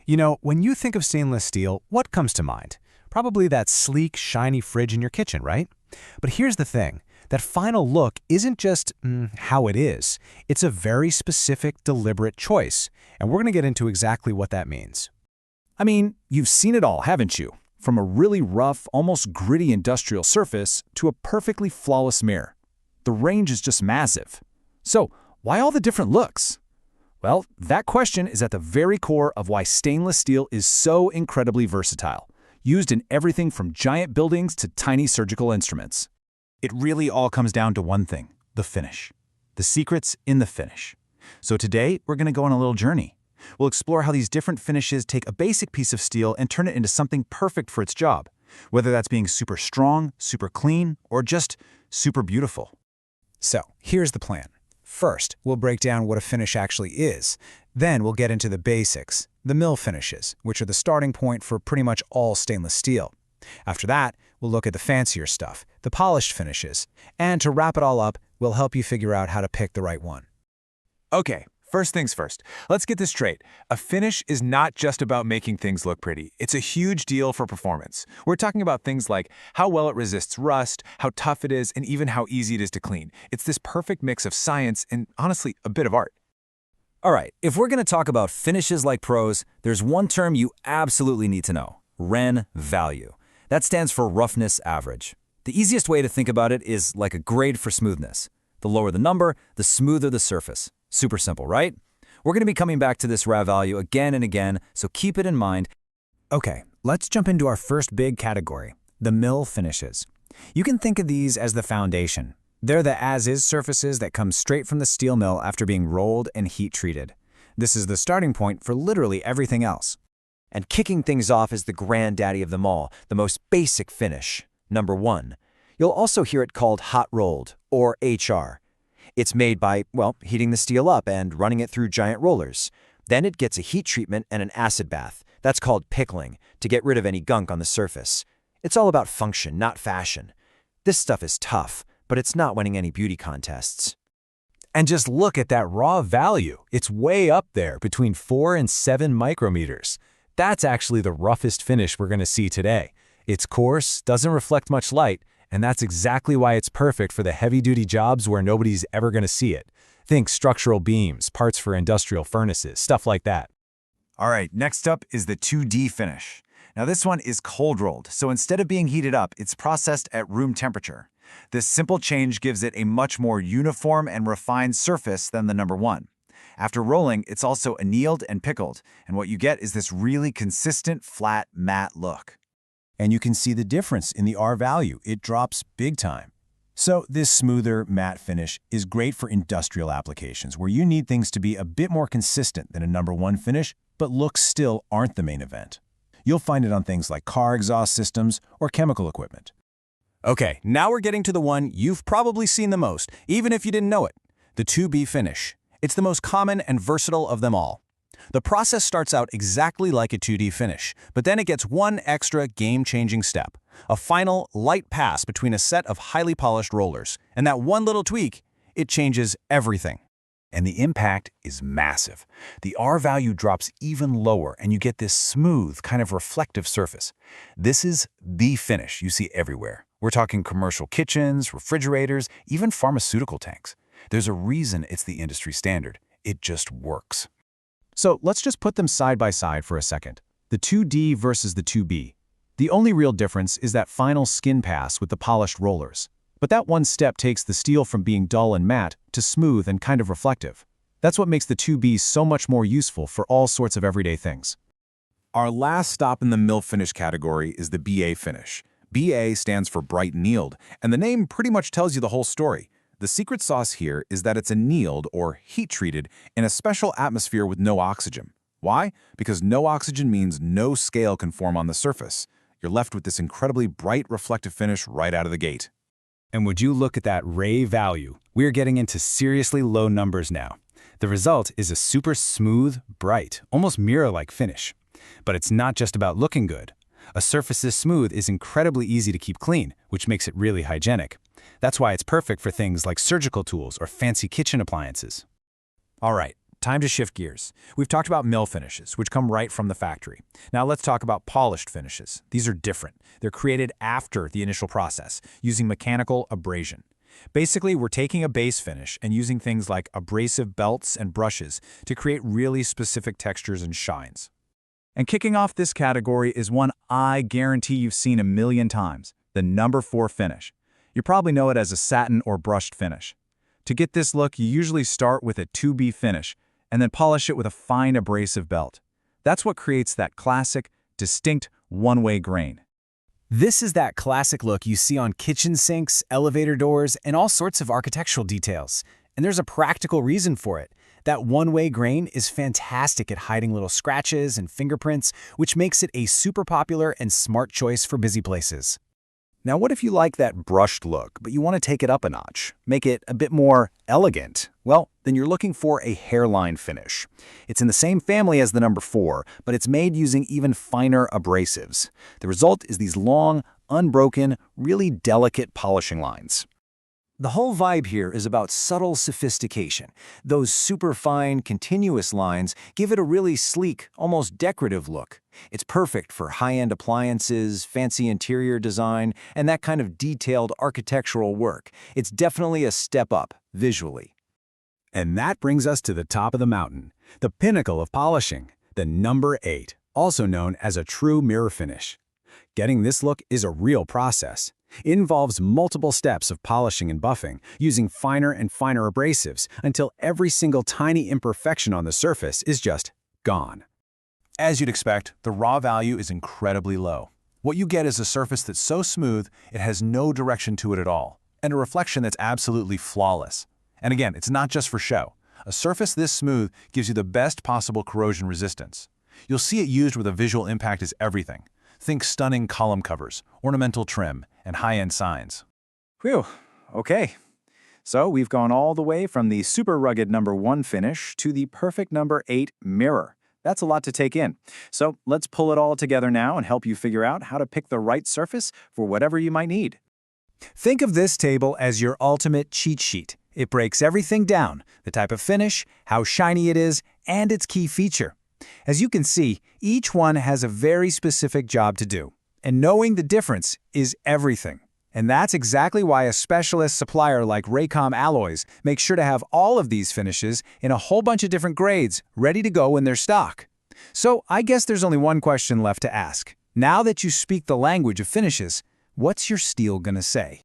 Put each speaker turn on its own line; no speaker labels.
You know, when you think of stainless steel, what comes to mind? Probably that sleek, shiny fridge in your kitchen, right? But here's the thing. That final look isn't just how it is. It's a very specific, deliberate choice, and we're going to get into exactly what that means.
I mean, you've seen it all, haven't you? From a really rough, almost gritty industrial surface to a perfectly flawless mirror. The range is just massive. So, why all the different looks? Well, that question is at the very core of why stainless steel is so incredibly versatile, used in everything from giant buildings to tiny surgical instruments.
It really all comes down to one thing, the finish. The secret's in the finish. So today, we're going to go on a little journey. We'll explore how these different finishes take a basic piece of steel and turn it into something perfect for its job, whether that's being super strong, super clean, or just super beautiful.
So, here's the plan. First, we'll break down what a finish actually is. Then we'll get into the basics, the mill finishes, which are the starting point for pretty much all stainless steel. After that, we'll look at the fancier stuff, the polished finishes. And to wrap it all up, we'll help you figure out how to pick the right one.
Okay, first things first. Let's get this straight. A finish is not just about making things look pretty. It's a huge deal for performance. We're talking about things like how well it resists rust, how tough it is, and even how easy it is to clean. It's this perfect mix of science and, honestly, a bit of art.
All right, if we're going to talk about finishes like pros, there's one term you absolutely need to know: REN value. That stands for roughness average. The easiest way to think about it is like a grade for smoothness. The lower the number, the smoother the surface. Super simple, right? We're going to be coming back to this RAV value again and again, so keep it in mind.
Okay, let's jump into our first big category, the mill finishes. You can think of these as the foundation. They're the as-is surfaces that come straight from the steel mill after being rolled and heat-treated. This is the starting point for literally everything else.
And kicking things off is the granddaddy of them all, the most basic finish, number 1. You'll also hear it called hot rolled, or HR. It's made by, well, heating the steel up and running it through giant rollers. Then it gets a heat treatment and an acid bath. That's called pickling, to get rid of any gunk on the surface. It's all about function, not fashion. This stuff is tough, but it's not winning any beauty contests.
And just look at that raw value. It's way up there, between 4 and 7 micrometers. That's actually the roughest finish we're going to see today. It's coarse, doesn't reflect much light, and that's exactly why it's perfect for the heavy-duty jobs where nobody's ever going to see it. Think structural beams, parts for industrial furnaces, stuff like that.
All right, next up is the 2D finish. Now this one is cold rolled, so instead of being heated up, it's processed at room temperature. This simple change gives it a much more uniform and refined surface than the number 1. After rolling, it's also annealed and pickled, and what you get is this really consistent, flat, matte look.
And you can see the difference in the R value. It drops big time. So this smoother, matte finish is great for industrial applications where you need things to be a bit more consistent than a number 1 finish, but looks still aren't the main event. You'll find it on things like car exhaust systems or chemical equipment.
Okay, now we're getting to the one you've probably seen the most, even if you didn't know it, the 2B finish. It's the most common and versatile of them all. The process starts out exactly like a 2D finish, but then it gets one extra game-changing step, a final light pass between a set of highly polished rollers. And that one little tweak, it changes everything.
And the impact is massive. The R value drops even lower, and you get this smooth, kind of reflective surface. This is the finish you see everywhere. We're talking commercial kitchens, refrigerators, even pharmaceutical tanks. There's a reason it's the industry standard. It just works.
So let's just put them side by side for a second. The 2D versus the 2B. The only real difference is that final skin pass with the polished rollers. But that one step takes the steel from being dull and matte to smooth and kind of reflective. That's what makes the 2B so much more useful for all sorts of everyday things.
Our last stop in the mill finish category is the BA finish. BA stands for bright annealed, and the name pretty much tells you the whole story. The secret sauce here is that it's annealed or heat-treated in a special atmosphere with no oxygen. Why? Because no oxygen means no scale can form on the surface. You're left with this incredibly bright, reflective finish right out of the gate.
And would you look at that ray value? We're getting into seriously low numbers now. The result is a super smooth, bright, almost mirror-like finish. But it's not just about looking good. A surface this smooth is incredibly easy to keep clean, which makes it really hygienic. That's why it's perfect for things like surgical tools or fancy kitchen appliances.
All right,
time to shift gears. We've talked about mill finishes, which come right from the factory. Now let's talk about polished finishes. These are different. They're created after the initial process, using mechanical abrasion. Basically, we're taking a base finish and using things like abrasive belts and brushes to create really specific textures and shines.
And kicking off this category is one I guarantee you've seen a million times, the No.4 finish. You probably know it as a satin or brushed finish. To get this look, you usually start with a 2B finish and then polish it with a fine abrasive belt. That's what creates that classic, distinct one-way grain.
This is that classic look you see on kitchen sinks, elevator doors, and all sorts of architectural details. And there's a practical reason for it. That one-way grain is fantastic at hiding little scratches and fingerprints, which makes it a super popular and smart choice for busy places.
Now, what if you like that brushed look, but you want to take it up a notch, make it a bit more elegant? Well, then you're looking for a hairline finish. It's in the same family as the No.4, but it's made using even finer abrasives. The result is these long, unbroken, really delicate polishing lines.
The whole vibe here is about subtle sophistication. Those superfine, continuous lines give it a really sleek, almost decorative look. It's perfect for high-end appliances, fancy interior design, and that kind of detailed architectural work. It's definitely a step up, visually.
And that brings us to the top of the mountain, the pinnacle of polishing, the No.8, also known as a true mirror finish. Getting this look is a real process. It involves multiple steps of polishing and buffing, using finer and finer abrasives until every single tiny imperfection on the surface is just gone.
As you'd expect, the raw value is incredibly low. What you get is a surface that's so smooth, it has no direction to it at all, and a reflection that's absolutely flawless. And again, it's not just for show. A surface this smooth gives you the best possible corrosion resistance. You'll see it used where the visual impact is everything. Think stunning column covers, ornamental trim, and high-end signs.
Whew, okay. So we've gone all the way from the super rugged No.1 finish to the perfect No.8 mirror. That's a lot to take in. So let's pull it all together now and help you figure out how to pick the right surface for whatever you might need.
Think of this table as your ultimate cheat sheet. It breaks everything down, the type of finish, how shiny it is, and its key feature. As you can see, each one has a very specific job to do, and knowing the difference is everything. And that's exactly why a specialist supplier like Raykam Alloys makes sure to have all of these finishes in a whole bunch of different grades ready to go in their stock. So I guess there's only one question left to ask. Now that you speak the language of finishes, what's your steel gonna say?